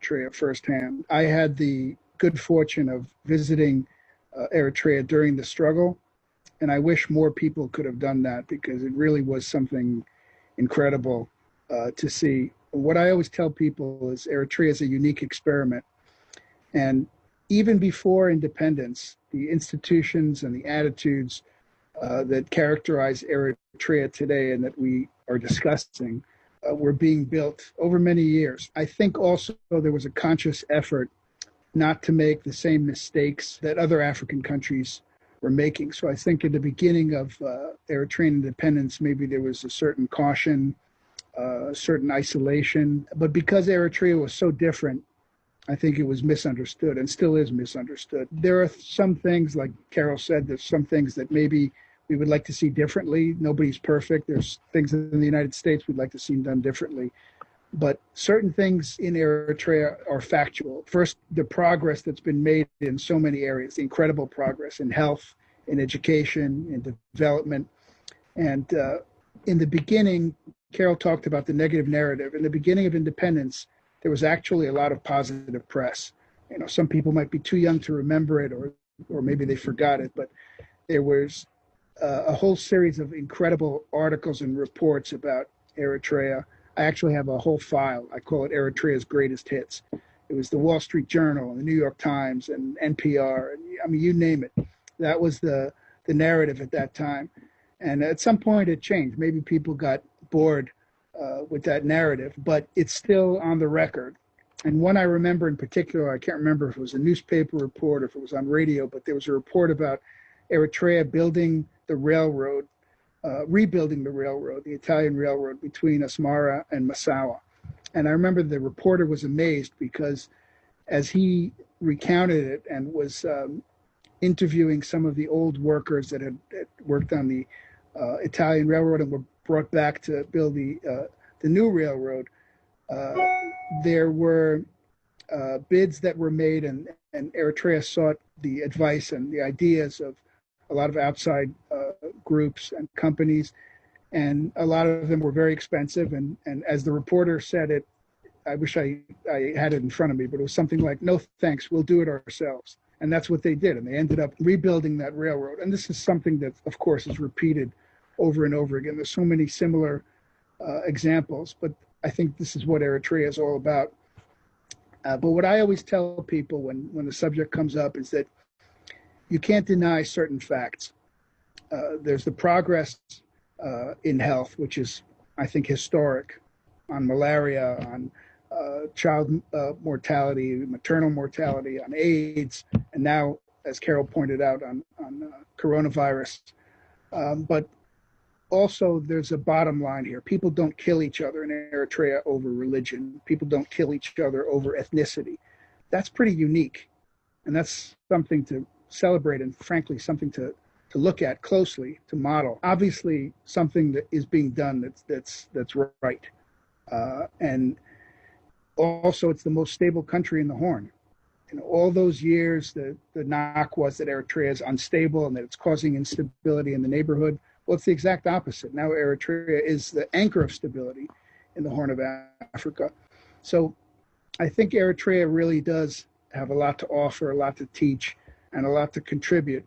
Eritrea firsthand. I had the good fortune of visiting Eritrea during the struggle, and I wish more people could have done that because it really was something incredible to see. What I always tell people is Eritrea is a unique experiment. And even before independence, the institutions and the attitudes that characterize Eritrea today and that we are discussing were being built over many years. I think also there was a conscious effort not to make the same mistakes that other African countries were making. So I think in the beginning of Eritrean independence, maybe there was a certain caution, a certain isolation. But because Eritrea was so different, I think it was misunderstood and still is misunderstood. There are some things, like Carol said, there's some things that maybe we would like to see differently. Nobody's perfect. There's things in the United States we'd like to see done differently. But certain things in Eritrea are factual. First, the progress that's been made in so many areas, the incredible progress in health, in education, in development. And in the beginning, Carol talked about the negative narrative. In the beginning of independence, there was actually a lot of positive press. You know, some people might be too young to remember it, or maybe they forgot it, but there was a whole series of incredible articles and reports about Eritrea. I actually have a whole file. I call it Eritrea's Greatest Hits. It was the Wall Street Journal and the New York Times and NPR. I mean, you name it. That was the narrative at that time. And at some point it changed. Maybe people got bored with that narrative, but it's still on the record. And one I remember in particular, I can't remember if it was a newspaper report or if it was on radio, but there was a report about Eritrea building the railroad, rebuilding the railroad, the Italian railroad between Asmara and Massawa. And I remember the reporter was amazed because as he recounted it and was interviewing some of the old workers that had worked on the Italian railroad and were brought back to build the new railroad, there were bids that were made, and Eritrea sought the advice and the ideas of a lot of outside groups and companies, and a lot of them were very expensive. And as the reporter said it, I wish I had it in front of me, but it was something like, "No thanks, we'll do it ourselves." And that's what they did, and they ended up rebuilding that railroad. And this is something that, of course, is repeated over and over again. There's so many similar examples, but I think this is what Eritrea is all about. But what I always tell people when the subject comes up is that you can't deny certain facts. There's the progress in health, which is, I think, historic, on malaria, on child mortality, maternal mortality, on AIDS, and now, as Carol pointed out, on coronavirus. But also, there's a bottom line here. People don't kill each other in Eritrea over religion. People don't kill each other over ethnicity. That's pretty unique, and that's something to celebrate and, frankly, something to look at closely, to model. Obviously, something that is being done that's right. And also, it's the most stable country in the Horn. You know, all those years, the knock was that Eritrea is unstable and that it's causing instability in the neighborhood. Well, it's the exact opposite. Now Eritrea is the anchor of stability in the Horn of Africa. So I think Eritrea really does have a lot to offer, a lot to teach, and a lot to contribute